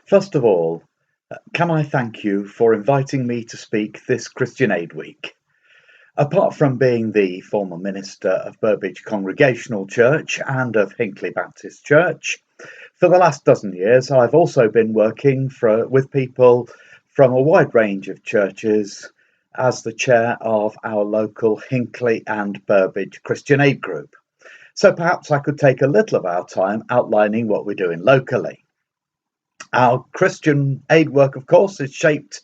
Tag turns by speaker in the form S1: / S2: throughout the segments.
S1: First of all, can I thank you for inviting me to speak this Christian Aid Week? Apart from being the former minister of Burbage Congregational Church and of Hinckley Baptist Church, for the last dozen years I've also been working with people from a wide range of churches as the chair of our local Hinckley and Burbage Christian Aid group. So perhaps I could take a little of our time outlining what we're doing locally. Our Christian aid work, of course, is shaped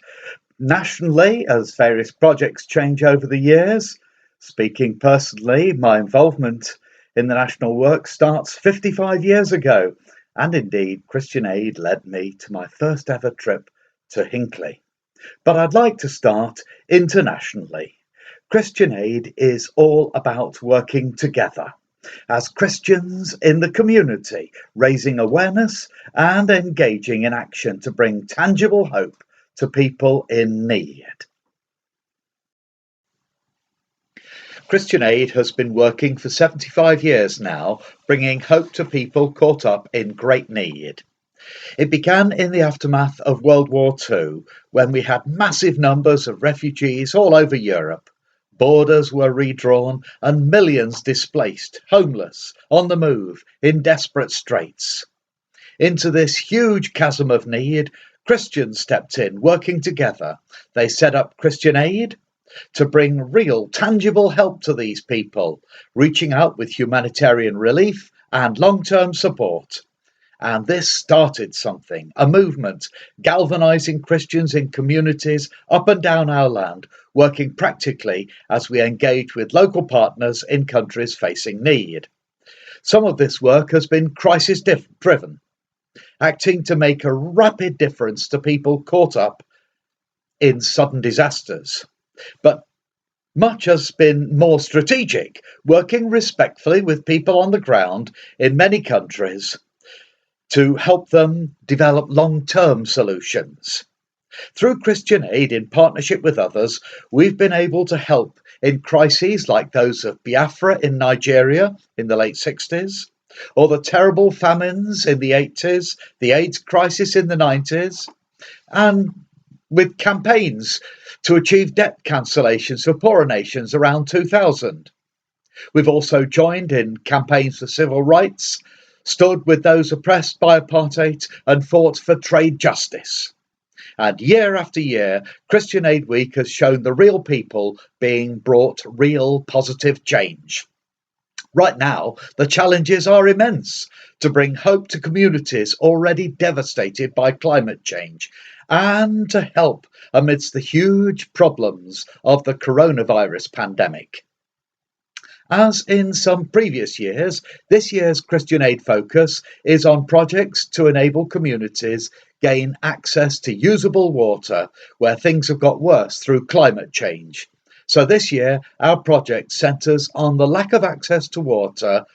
S1: nationally as various projects change over the years. Speaking personally, my involvement in the national work starts 55 years ago, and indeed Christian Aid led me to my first ever trip to Hinckley. But I'd like to start internationally. Christian Aid is all about working together as Christians in the community, raising awareness and engaging in action to bring tangible hope to people in need. Christian Aid has been working for 75 years now, bringing hope to people caught up in great need. It began in the aftermath of World War II, when we had massive numbers of refugees all over Europe. Borders were redrawn and millions displaced, homeless, on the move, in desperate straits. Into this huge chasm of need, Christians stepped in, working together. They set up Christian Aid to bring real, tangible help to these people, reaching out with humanitarian relief and long-term support. And this started something, a movement, galvanizing Christians in communities up and down our land, working practically as we engage with local partners in countries facing need. Some of this work has been crisis-driven, acting to make a rapid difference to people caught up in sudden disasters. But much has been more strategic, working respectfully with people on the ground in many countries to help them develop long-term solutions. Through Christian Aid, in partnership with others, we've been able to help in crises like those of Biafra in Nigeria in the late 60s, or the terrible famines in the 80s, the AIDS crisis in the 90s, and with campaigns to achieve debt cancellations for poorer nations around 2000. We've also joined in campaigns for civil rights, stood with those oppressed by apartheid, and fought for trade justice. And year after year, Christian Aid Week has shown the real people being brought real positive change. Right now, the challenges are immense to bring hope to communities already devastated by climate change and to help amidst the huge problems of the coronavirus pandemic. As in some previous years, this year's Christian Aid focus is on projects to enable communities gain access to usable water where things have got worse through climate change. So this year, our project centres on the lack of access to water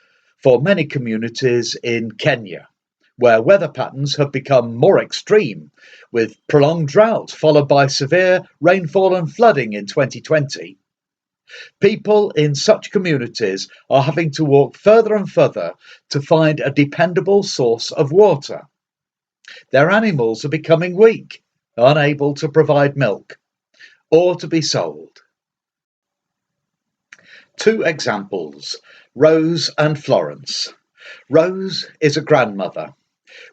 S1: for many communities in Kenya, where weather patterns have become more extreme, with prolonged drought followed by severe rainfall and flooding in 2020. People in such communities are having to walk further and further to find a dependable source of water. Their animals are becoming weak, unable to provide milk or to be sold. Two examples, Rose and Florence. Rose is a grandmother.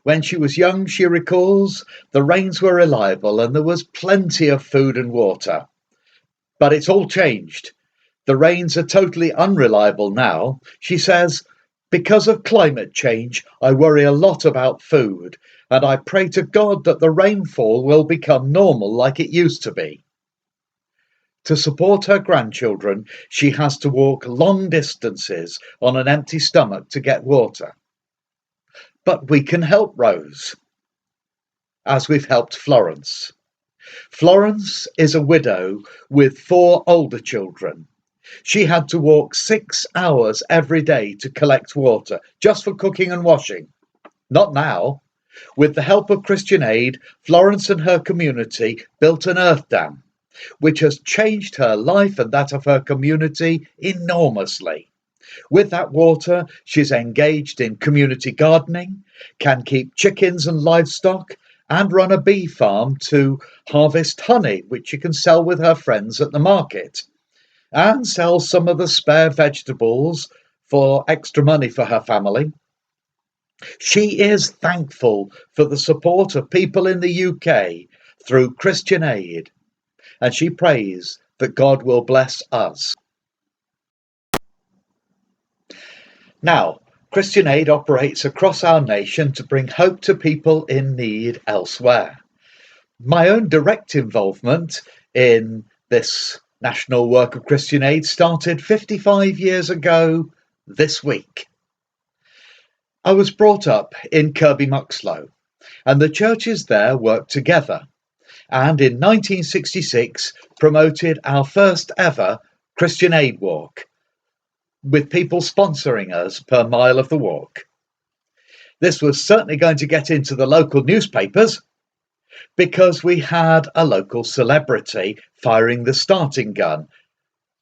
S1: When she was young, she recalls, the rains were reliable and there was plenty of food and water. But it's all changed. The rains are totally unreliable now. She says, because of climate change, I worry a lot about food, and I pray to God that the rainfall will become normal like it used to be. To support her grandchildren, she has to walk long distances on an empty stomach to get water. But we can help Rose, as we've helped Florence. Florence is a widow with 4 older children. She had to walk 6 hours every day to collect water, just for cooking and washing. Not now. With the help of Christian Aid, Florence and her community built an earth dam, which has changed her life and that of her community enormously. With that water, she's engaged in community gardening, can keep chickens and livestock, and run a bee farm to harvest honey, which she can sell with her friends at the market, and sell some of the spare vegetables for extra money for her family. She is thankful for the support of people in the UK through Christian Aid, and she prays that God will bless us. Now, Christian Aid operates across our nation to bring hope to people in need elsewhere. My own direct involvement in this national work of Christian Aid started 55 years ago this week. I was brought up in Kirby Muxloe, and the churches there worked together, and in 1966 promoted our first ever Christian Aid walk, with people sponsoring us per mile of the walk. This was certainly going to get into the local newspapers because we had a local celebrity firing the starting gun,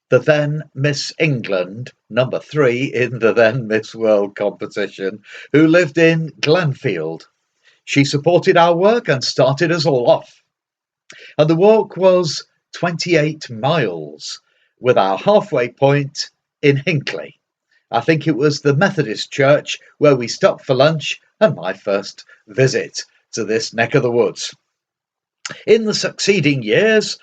S1: the then Miss England, number 3 in the then Miss World competition, who lived in Glenfield. She supported our work and started us all off. And the walk was 28 miles, with our halfway point in Hinckley. I think it was the Methodist church where we stopped for lunch and my first visit to this neck of the woods. In the succeeding years,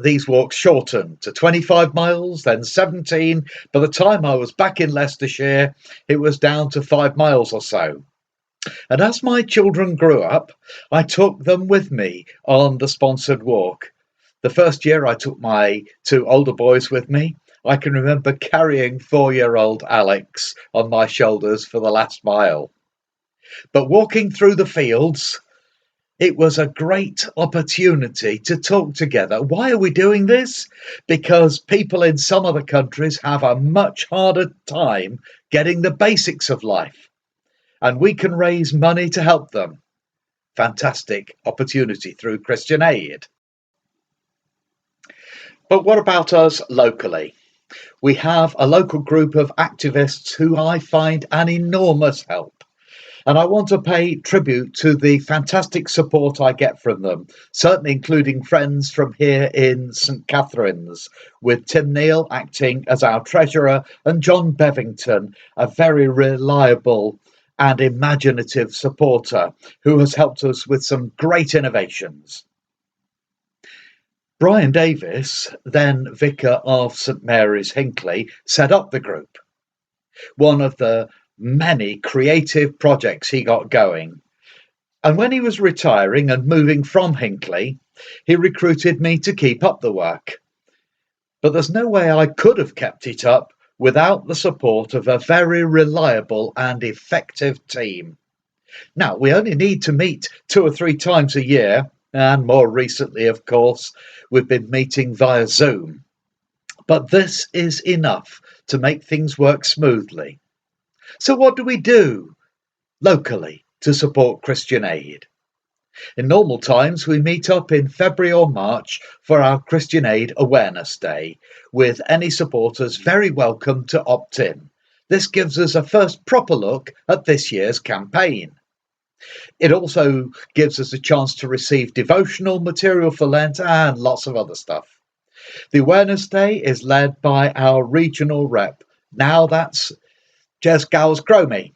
S1: these walks shortened to 25 miles, then 17. By the time I was back in Leicestershire, it was down to 5 miles or so. And as my children grew up, I took them with me on the sponsored walk. The first year I took my 2 older boys with me. I can remember carrying 4-year-old Alex on my shoulders for the last mile. But walking through the fields, it was a great opportunity to talk together. Why are we doing this? Because people in some other countries have a much harder time getting the basics of life, and we can raise money to help them. Fantastic opportunity through Christian Aid. But what about us locally? We have a local group of activists who I find an enormous help. And I want to pay tribute to the fantastic support I get from them, certainly including friends from here in St Catherine's, with Tim Neal acting as our treasurer and John Bevington, a very reliable and imaginative supporter who has helped us with some great innovations. Brian Davis, then Vicar of St Mary's Hinckley, set up the group. One of the many creative projects he got going. And when he was retiring and moving from Hinckley, he recruited me to keep up the work. But there's no way I could have kept it up without the support of a very reliable and effective team. Now, we only need to meet 2 or 3 times a year, and more recently, of course, we've been meeting via Zoom. But this is enough to make things work smoothly. So what do we do locally to support Christian Aid? In normal times, we meet up in February or March for our Christian Aid Awareness Day, with any supporters very welcome to opt in. This gives us a first proper look at this year's campaign. It also gives us a chance to receive devotional material for Lent and lots of other stuff. The Awareness Day is led by our regional rep. Now that's Jez Gowes-Cromie,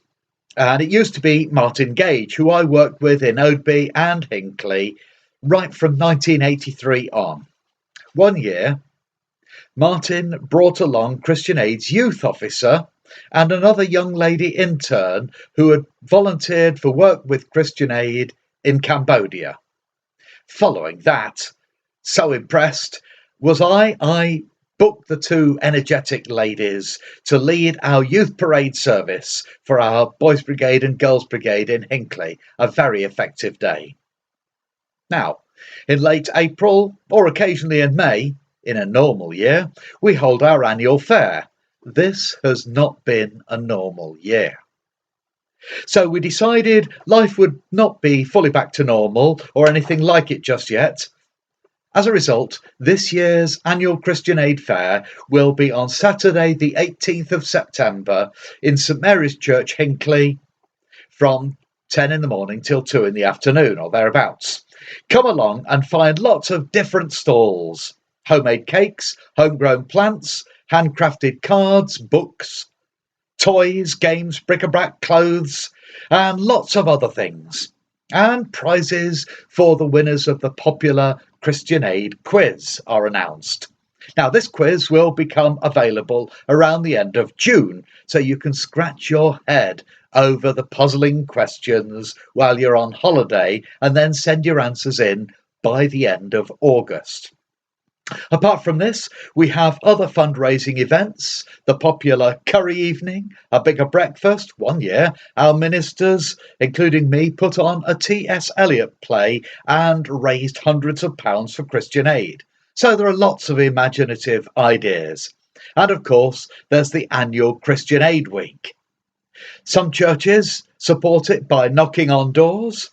S1: and it used to be Martin Gage, who I worked with in Oadby and Hinckley right from 1983 on. One year, Martin brought along Christian Aid's youth officer and another young lady intern who had volunteered for work with Christian Aid in Cambodia. Following that, so impressed was I booked the 2 energetic ladies to lead our youth parade service for our Boys Brigade and Girls Brigade in Hinckley, a very effective day. Now, in late April, or occasionally in May, in a normal year, we hold our annual fair. This has not been a normal year. So we decided life would not be fully back to normal or anything like it just yet. As a result, this year's annual Christian Aid Fair will be on Saturday the 18th of September in St Mary's Church, Hinckley, from 10 in the morning till 2 in the afternoon or thereabouts. Come along and find lots of different stalls. Homemade cakes, homegrown plants, handcrafted cards, books, toys, games, bric-a-brac, clothes, and lots of other things. And prizes for the winners of the popular Christian Aid quiz are announced. Now, this quiz will become available around the end of June, so you can scratch your head over the puzzling questions while you're on holiday and then send your answers in by the end of August. Apart from this, we have other fundraising events, the popular curry evening, a bigger breakfast. One year, our ministers, including me, put on a T.S. Eliot play and raised hundreds of pounds for Christian Aid. So there are lots of imaginative ideas. And of course, there's the annual Christian Aid Week. Some churches support it by knocking on doors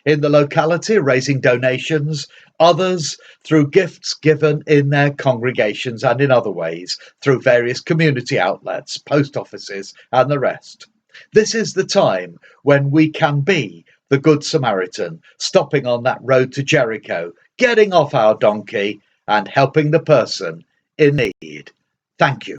S1: in the locality, raising donations, others through gifts given in their congregations and in other ways through various community outlets, post offices and the rest. This is the time when we can be the Good Samaritan, stopping on that road to Jericho, getting off our donkey and helping the person in need. Thank you.